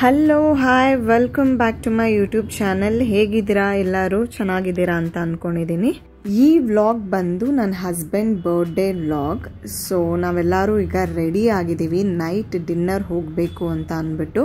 Hello hi welcome back to my YouTube channel. ಹೇಗಿದ್ದೀರಾ? ಎಲ್ಲರೂ ಚೆನ್ನಾಗಿದ್ದೀರಾ ಅಂತ ಅಂದ್ಕೊಂಡಿದ್ದೀನಿ. ಈ ವ್ಲಾಗ್ ಬಂದು ನನ್ನ ಹಸ್ಬೆಂಡ್ ಬರ್ಡೇ ವ್ಲಾಗ್. ಸೊ ನಾವೆಲ್ಲರೂ ಈಗ ರೆಡಿ ಆಗಿದ್ದೀವಿ ನೈಟ್ ಡಿನ್ನರ್ ಹೋಗಬೇಕು ಅಂತ ಅಂದ್ಬಿಟ್ಟು.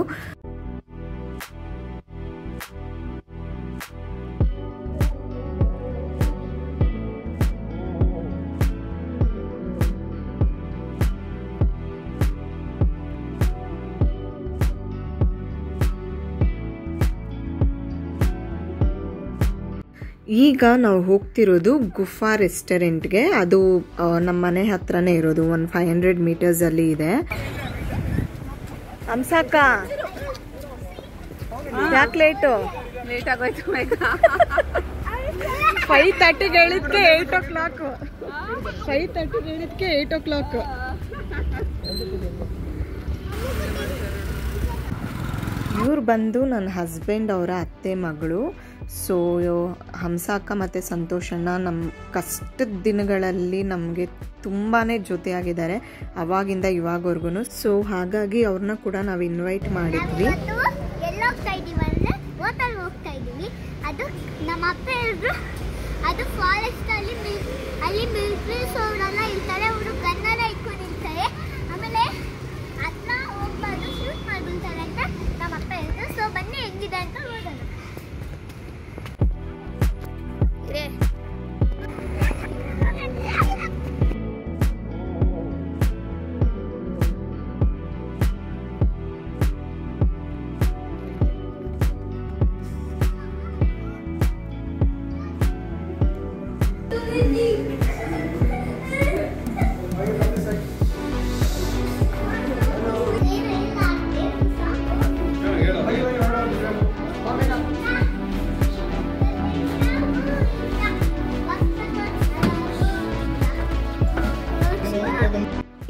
ಈಗ ನಾವು ಹೋಗ್ತಿರೋದು ಗುಫಾ ರೆಸ್ಟೋರೆಂಟ್ಗೆ. ಅದು ನಮ್ಮ ಮನೆ ಹತ್ರನೇ ಇರೋದು, ಒಂದು 500 meters ಅಲ್ಲಿ ಇದೆ. ಹಂಸಕ್ಕ ಯಾಕೆ ಲೇಟ್ ಆಗೋಯ್ತು? 5:30ಗೆ ಹೇಳಿದ್ಕೆ 8 o'clock. 5:30ಗೆ ಹೇಳಿದ್ಕೆ 8 o'clock. ಇವ್ರು ಬಂದು ನನ್ನ ಹಸ್ಬೆಂಡ್ ಅವರ ಅತ್ತೆ ಮಗಳು. ಸೊ ಹಂಸಕ್ಕ ಮತ್ತು ಸಂತೋಷಣ್ಣ ನಮ್ಮ ಕಷ್ಟದ ದಿನಗಳಲ್ಲಿ ನಮಗೆ ತುಂಬಾ ಜೊತೆಯಾಗಿದ್ದಾರೆ ಅವಾಗಿಂದ ಇವಾಗವರೆಗೂ. ಸೊ ಹಾಗಾಗಿ ಅವ್ರನ್ನ ಕೂಡ ನಾವು ಇನ್ವೈಟ್ ಮಾಡಿದ್ವಿ. ಅದು ನಮ್ಮ ಅಪ್ಪ ಹೇಳಿದ್ರು, ಅದು ಫಾರೆಸ್ಟ್ ಅಲ್ಲಿ ಮಿಲಿಟರಿ ಸೋಡೆಲ್ಲ ಇರ್ತಾರೆ, ಅವರು ಗನ್ನೆಲ್ಲ ಇಟ್ಕೊಂಡಿರ್ತಾರೆ, ಆಮೇಲೆ ಅದನ್ನ ಹೋಗ್ಬಾರ್ದು ಶೂಟ್ ಮಾಡ್ಬಿಡ್ತಾರೆ ಅಂತ ನಮ್ಮ ಅಪ್ಪ ಹೇಳಿದ್ರು. ಸೊ ಬನ್ನಿ ಹೆಂಗಿದೆ ಅಂತ ನೋಡೋಣ.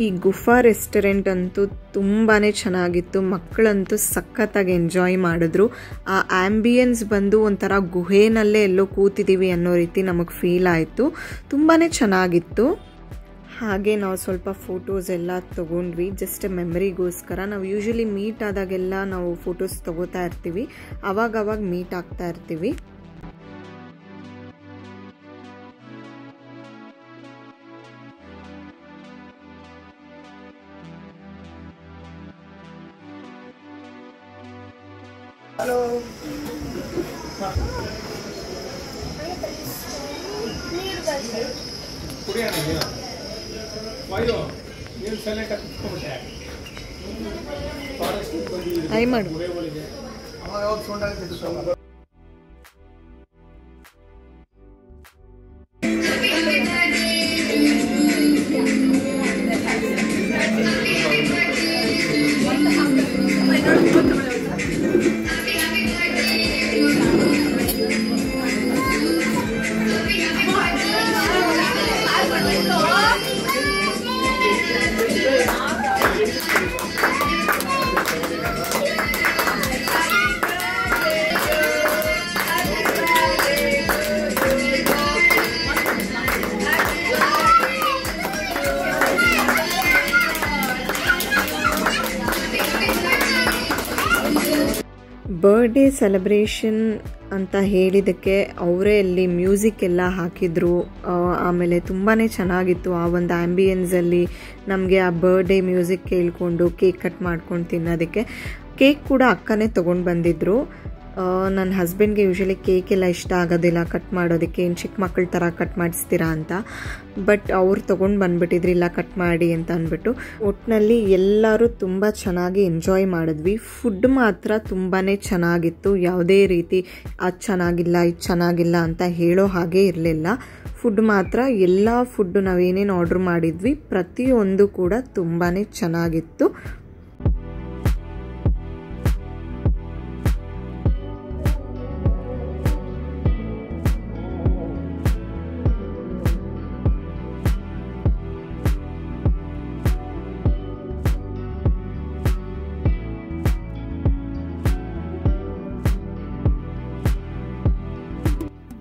ಈ ಗುಫಾ ರೆಸ್ಟೋರೆಂಟ್ ಅಂತೂ ತುಂಬಾ ಚೆನ್ನಾಗಿತ್ತು. ಮಕ್ಕಳಂತೂ ಸಖತ್ತಾಗಿ ಎಂಜಾಯ್ ಮಾಡಿದ್ರು. ಆ ಆಂಬಿಯನ್ಸ್ ಬಂದು ಒಂಥರ ಗುಹೆನಲ್ಲೇ ಎಲ್ಲೋ ಕೂತಿದ್ದೀವಿ ಅನ್ನೋ ರೀತಿ ನಮಗೆ ಫೀಲ್ ಆಯಿತು. ತುಂಬಾ ಚೆನ್ನಾಗಿತ್ತು. ಹಾಗೆ ನಾವು ಸ್ವಲ್ಪ ಫೋಟೋಸ್ ಎಲ್ಲ ತೊಗೊಂಡ್ವಿ, ಜಸ್ಟ್ ಮೆಮರಿಗೋಸ್ಕರ. ನಾವು ಯೂಶಲಿ ಮೀಟ್ ಆದಾಗೆಲ್ಲ ನಾವು ಫೋಟೋಸ್ ತೊಗೋತಾ ಇರ್ತೀವಿ, ಅವಾಗವಾಗ ಮೀಟ್ ಆಗ್ತಾ ಇರ್ತೀವಿ. ಹಲೋ ಐ ಮಾಡು. ಬರ್ಡೇ ಸೆಲೆಬ್ರೇಷನ್ ಅಂತ ಹೇಳಿದ್ದಕ್ಕೆ ಅವರೇ ಅಲ್ಲಿ ಮ್ಯೂಸಿಕ್ ಎಲ್ಲ ಹಾಕಿದ್ರು. ಆಮೇಲೆ ತುಂಬಾ ಚೆನ್ನಾಗಿತ್ತು. ಆ ಒಂದು ಆ್ಯಂಬಿಯನ್ಸಲ್ಲಿ ನಮಗೆ ಆ ಬರ್ಡೇ ಮ್ಯೂಸಿಕ್ ಕೇಳಿಕೊಂಡು ಕೇಕ್ ಕಟ್ ಮಾಡ್ಕೊಂಡು ತಿನ್ನೋದಕ್ಕೆ. ಕೇಕ್ ಕೂಡ ಅಕ್ಕನೇ ತೊಗೊಂಡು ಬಂದಿದ್ರು. ನನ್ನ ಹಸ್ಬೆಂಡ್ಗೆ ಯೂಶಲಿ ಕೇಕ್ ಎಲ್ಲ ಇಷ್ಟ ಆಗೋದಿಲ್ಲ ಕಟ್ ಮಾಡೋದಕ್ಕೆ, ಏನು ಚಿಕ್ಕ ಮಕ್ಕಳ ಥರ ಕಟ್ ಮಾಡಿಸ್ತೀರಾ ಅಂತ. ಬಟ್ ಅವ್ರು ತೊಗೊಂಡು ಬಂದುಬಿಟ್ಟಿದ್ರು, ಇಲ್ಲ ಕಟ್ ಮಾಡಿ ಅಂತ ಅಂದ್ಬಿಟ್ಟು. ಒಟ್ಟಿನಲ್ಲಿ ಎಲ್ಲರೂ ತುಂಬ ಚೆನ್ನಾಗಿ ಎಂಜಾಯ್ ಮಾಡಿದ್ವಿ. ಫುಡ್ ಮಾತ್ರ ತುಂಬಾ ಚೆನ್ನಾಗಿತ್ತು. ಯಾವುದೇ ರೀತಿ ಅದು ಚೆನ್ನಾಗಿಲ್ಲ ಇದು ಚೆನ್ನಾಗಿಲ್ಲ ಅಂತ ಹೇಳೋ ಹಾಗೆ ಇರಲಿಲ್ಲ. ಫುಡ್ ಮಾತ್ರ ಎಲ್ಲ ಫುಡ್ಡು ನಾವೇನೇನು ಆರ್ಡ್ರ್ ಮಾಡಿದ್ವಿ ಪ್ರತಿಯೊಂದು ಕೂಡ ತುಂಬಾ ಚೆನ್ನಾಗಿತ್ತು.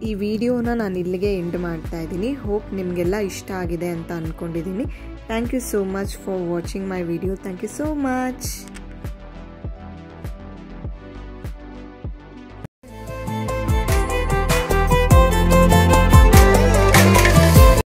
ಈ ವಿಡಿಯೋನ ನಾನು ಇಲ್ಲಿಗೆ ಎಂಡ್ ಮಾಡ್ತಾ ಇದ್ದೀನಿ. ಹೋಪ್ ನಿಮಗೆಲ್ಲ ಇಷ್ಟ ಆಗಿದೆ ಅಂತ ಅಂದ್ಕೊಂಡಿದ್ದೀನಿ. Thank you so much for watching my video. Thank you so much.